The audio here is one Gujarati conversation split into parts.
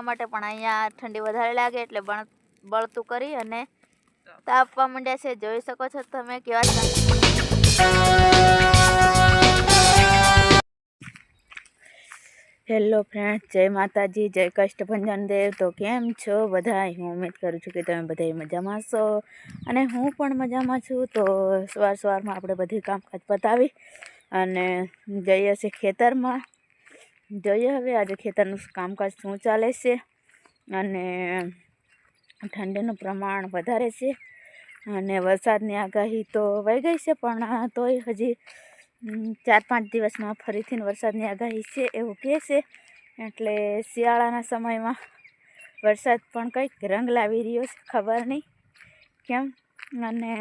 માટે પણ અહીંયા ઠંડી વધારે લાગે એટલે બળતું કરી અને તાપવા માંડ્યા છે. જોઈ શકો છો તમે કેવા. હેલો ફ્રેન્ડ, જય માતાજી, જય કષ્ટભંજન દેવ. તો કેમ છો બધા? હું ઉમ્મીદ કરું છું કે તમે બધા મજામાં છો અને હું પણ મજામાં છું. તો સવારમાં આપણે બધી કામકાજ પતાવી અને જઈએ છીએ ખેતરમાં. જોઈએ હવે આજે ખેતરનું કામકાજ શું ચાલે છે. અને ઠંડીનું પ્રમાણ વધારે છે અને વરસાદની આગાહી તો વહી ગઈ છે, પણ તોય હજી 4-5 દિવસમાં ફરીથી વરસાદની આગાહી છે એવું કહે છે. એટલે શિયાળાના સમયમાં વરસાદ પણ કંઈક રંગ લાવી રહ્યો છે, ખબર નહીં કેમ. અને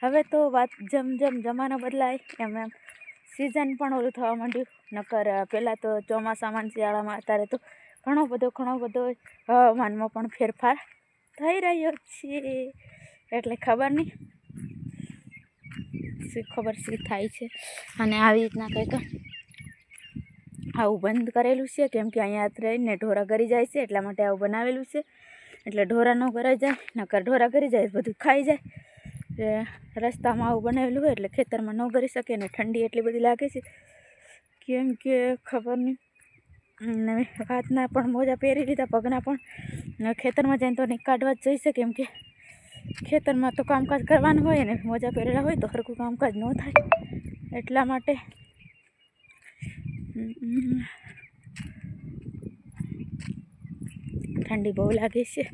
હવે તો વાત જેમ જમાનો બદલાય એમ સિઝન પણ ઓલું થવા માંડ્યું. નકર પહેલાં તો ચોમાસામાં શિયાળામાં અત્યારે તો ઘણો બધો હવામાનમાં પણ ફેરફાર થઈ રહ્યો છે. એટલે ખબર નહીં શું થાય છે. અને આવી રીતના કંઈક આવું બંધ કરેલું છે, કેમ કે અહીંયા રહીને ઢોરા ગરી જાય છે, એટલા માટે આવું બનાવેલું છે. એટલે ઢોરા ન ગરાઈ જાય, નકર ઢોરા ગરી જાય બધું ખાઈ જાય. રસ્તામાં આવું બનાવેલું હોય એટલે ખેતરમાં ન ગરી શકે. અને ઠંડી એટલી બધી લાગે છે કેમ કે ખબર નહીં. હાથના પણ મોજા પહેરી લીધા, પગના પણ. ખેતરમાં જઈને તો નહીં કાઢવા જ જોઈશે, કેમ કે ખેતરમાં તો કામકાજ કરવાનું હોય ને મોજા પહેરેલા હોય તો હરખું કામકાજ ન થાય. એટલા માટે ઠંડી બહુ લાગે છે.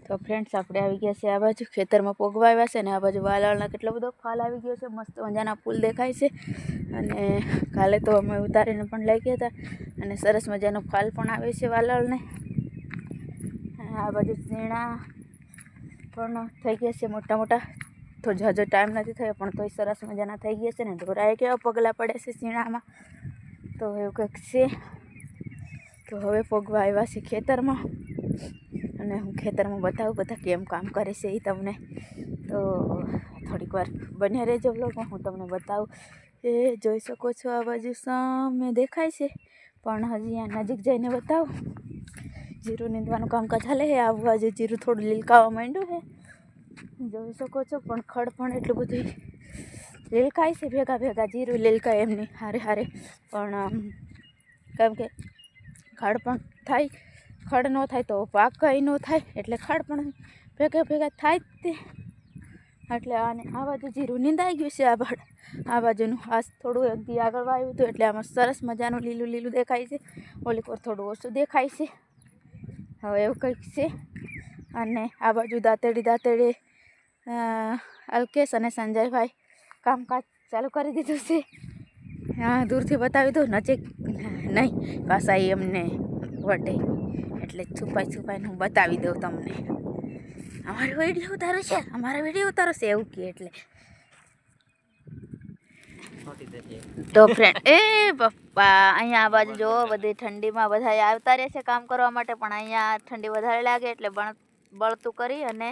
તો ફ્રેન્ડ્સ, આપણે આવી ગયા છે આ બાજુ ખેતરમાં પોગવા આવ્યા છે. અને આ બાજુ વાલળના કેટલો બધો ફાલ આવી ગયો છે. મસ્ત મજાના ફૂલ દેખાય છે. અને કાલે તો અમે ઉતારીને પણ લઈ ગયા હતા અને સરસ મજાનો ફાલ પણ આવે છે વાલળને. આ બાજુ ઝીણા પણ થઈ ગયા છે મોટા. તો હજુ ટાઈમ નથી થયો પણ તોય સરસ મજાના થઈ ગયા છે. ને ઢોરાએ કેવા પગલાં પડે છે ઝીણામાં. તો એવું કંઈક છે. તો હવે પોગવા આવ્યા છે ખેતરમાં અને હું ખેતરમાં બતાવું બધા કેમ કામ કરે છે એ તમને. તો થોડીક વાર બન્યા રહેજો બ્લોગમાં, હું તમને બતાવું. એ જોઈ શકો છો આ બાજુ સામે દેખાય છે, પણ હજી આ નજીક જઈને બતાવું. જીરું નીંદવાનું કામકાજ ચાલે છે. આ બાજુ જીરું થોડું લીલકાવા માંડ્યું છે, જોઈ શકો છો. પણ ખડ પણ એટલું બધું લીલકાય છે, ભેગા જીરું લીલકાય એમની હારે. પણ કેમ કે ખડ પણ થાય, ખડ ન થાય તો પાક કંઈ ન થાય. એટલે ખડ પણ ભેગા થાય જ તે. એટલે આને આ બાજુ જીરું નીંદાઈ ગયું છે. આ બાજુનું આ થોડું એક દી આગળ વાવ્યું હતું એટલે આમાં સરસ મજાનું લીલું દેખાય છે. ઓલી પર થોડું ઓછું દેખાય છે. હવે એવું કંઈક છે. અને આ બાજુ દાંતેડી અલ્કેશ અને સંજયભાઈ કામકાજ ચાલુ કરી દીધું છે. હા, દૂરથી બતાવી દઉં, નજીક નહીં પાછા એમને વટે. એટલે છુપાઈને હું બતાવી દઉં તમને. અમારો વિડીયો ઉતારો છે એવું કે. એટલે તો ફ્રેન્ડ, એ પપ્પા, અહીંયા આ બાજુ જો બધી ઠંડીમાં બધા આવતા રહે છે કામ કરવા માટે, પણ અહીંયા ઠંડી વધારે લાગે એટલે બળતું કરી અને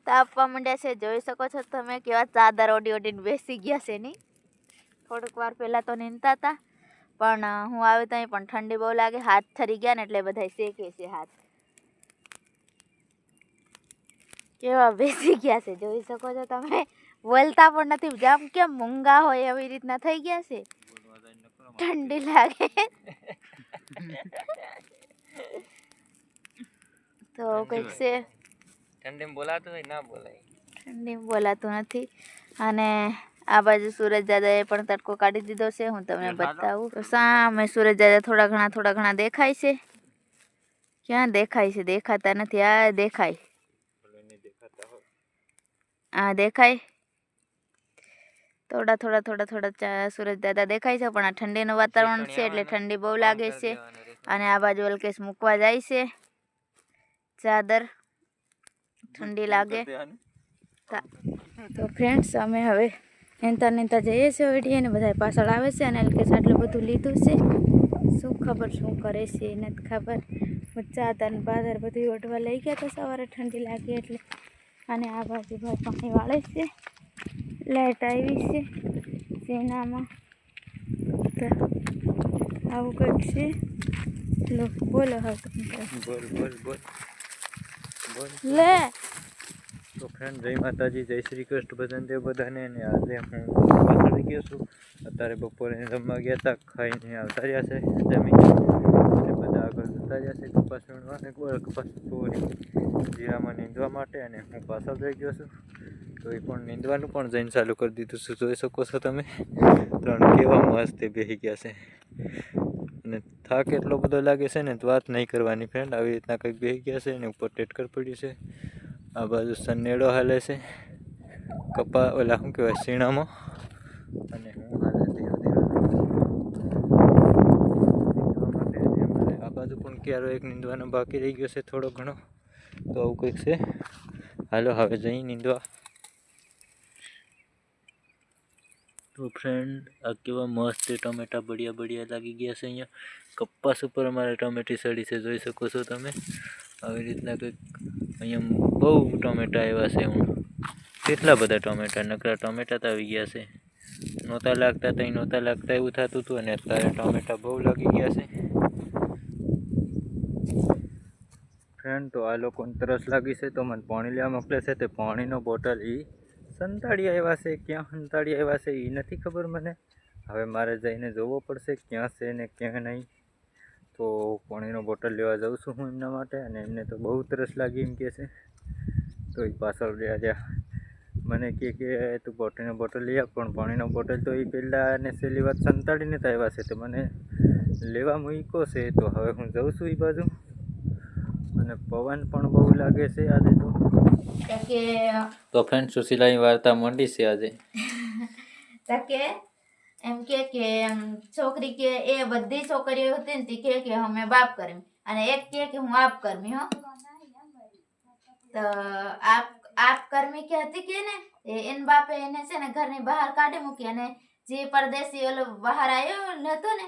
તાપવા માંડ્યા છે. જોઈ શકો છો તમે કેવા ચાદર ઓડીને બેસી ગયા છે. નહીં થોડીક વાર પહેલાં તો નીંદતા હતા, પણ હું આવી ત્યાં પણ ઠંડી બહુ લાગે. હાથ ઠરી ગયા ને એટલે બધા શેકે છે હાથ. કેવા બેસી ગયા છે જોઈ શકો છો તમે. બોલતા પણ નથી, જેમ કેમ મૂંગા હોય એવી રીતના થઈ ગયા છે. ઠંડી લાગે તો કંઈક છે. ઠંડીમાં બોલાતું હોય ના બોલાય. ઠંડીમાં બોલાતું નથી. અને આ બાજુ સૂરજ દાદાએ પણ તડકો કાઢી દીધો છે. હું તમને બતાવું. તો સામે સૂરજ દાદા થોડા ઘણા દેખાય છે. ક્યાં દેખાય છે? દેખાતા નથી. આ દેખાય, આ દેખાય. થોડા સૂરજ દાદા દેખાય છે. પણ આ ઠંડીનું વાતાવરણ છે એટલે ઠંડી બહુ લાગે છે. અને આ બાજુ અલ્કેશ મૂકવા જાય છે ચાદર. ઠંડી લાગે. તો ફ્રેન્ડ્સ, અમે હવે નેતા જઈએ છીએ ઓઢીએ ને બધા પાછળ આવે છે. અને અલ્કેશ આટલું બધું લીધું છે. શું ખબર શું કરે છે નથી ખબર. ચાદર ને બાદર બધું ઓઢવા લઈ ગયા તો સવારે ઠંડી લાગી એટલે. અને આ બાજુ ભાઈ પાણી વાળે છે. લાઈટ આવી છે સીનામાં. તો આવું કંઈક છે. લો બોલો હવે તમે બોલ બોલ બોલ બોલ. લે તો ફ્રેન્ડ જય માતાજી, જય શ્રી કૃષ્ણ બધાને દેવ બધાને. અને આજે હું પાછળ આવી ગયો છું. અત્યારે બપોરે જમવા ગયા હતા, ખાઈને આવતા રહ્યા છે જમીન, અને બધા આગળ જતા રહ્યા છે કપાસ વીણવા અને કપાસ જીરામાં નીંદવા માટે. અને હું પાછળ રહી ગયો છું, તો એ પણ નીંદવાનું પણ જઈને ચાલુ કરી દીધું છે. જોઈ શકો છો તમે, ત્રણ કેવા મસ્ત બેસી ગયા છે. અને થાક એટલો બધો લાગે છે ને તો વાત નહીં કરવાની ફ્રેન્ડ. આવી રીતના કંઈક બેસી ગયા છે અને ઉપર ટેટકર પડ્યું છે. આ બાજુ સનેડો હાલે છે કપા ઓલા શું કહેવાય શીણામાં, અને હું હાલે ધીરે ધીરે નીંદવા માટે. અને અમારે આ બાજુ પણ ક્યારો એક નીંદવાનો બાકી રહી ગયો છે થોડો ઘણો. તો આવું કંઈક છે. હાલો હવે જઈ નીંદવા. તો ફ્રેન્ડ આ કેવા મસ્ત ટમેટા બઢિયા બઢિયા લાગી ગયા છે. અહીંયા કપાસ ઉપર અમારે ટમેટી સડી છે, જોઈ શકો છો તમે. આવી રીતના કંઈક અહીંયા બહુ ટમેટા આવ્યા છે. હું કેટલા બધા ટમેટા, નકરા ટમેટા તો આવી ગયા છે. નહોતા લાગતા તો નહોતા લાગતા એવું થતું હતું, અને અત્યારે ટમેટા બહુ લાગી ગયા છે. ફ્રેન્ડ તો આ લોકોને તરસ લાગી છે તો મને પાણી લેવા મોકલે છે. તે પાણીનો બોટલ સંતાડી આવ્યા છે. ક્યાં સંતાડી આવ્યા છે એ નથી ખબર મને. હવે મારે જઈને જોવો પડશે ક્યાં છે ને ક્યાં નહીં. તો પાણીનો બોટલ લેવા જાઉં છું હું એમના માટે. અને એમને તો બહુ તરસ લાગી એમ કહે છે. તો એ પાછળ રહ્યા મને કહે કે તું પાણીનો બોટલ લઈ આપ. પણ પાણીનો બોટલ તો એ પહેલાં અને છેલ્લી વાત સંતાડીને તો આવ્યા છે, તો મને લેવા મૂક્યો છે. તો હવે હું જાઉં છું એ બાજુ. અને પવન પણ બહુ લાગે છે આજે તો ફ્રેન્ડ સુશીલાની વાર્તા મંડી છે આજે. કે એમ કે છોકરી કે એ બધી છોકરીઓ હતી ને તે કે અમે બાપ કરમી, અને એક કે હું આપ કરમી. હો તો આપ કરમી કે હતી કે ને એન બાપે એને છે ને ઘરની બહાર કાઢી મૂકી. અને જે પરદેશી ઓલો બહાર આવ્યો નતો ને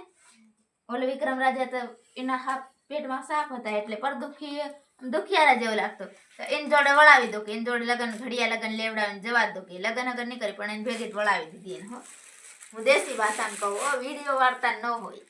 ઓલો વિક્રમ રાજા, તો એના હાથ પેટમાં સાફ હતા એટલે પર દુખિયારા જેવો લાગતો. તો એની જોડે વળાવી દો કે એની જોડે લગન ઘડિયા લગન લેવડાવીને જવા દો કે લગન અગર નહીં કરી, પણ એને ભેગી જ વળાવી દીધી એને. હો હું દેશી ભાષામાં કહું, વિડીયો વાર્તા ન હોય.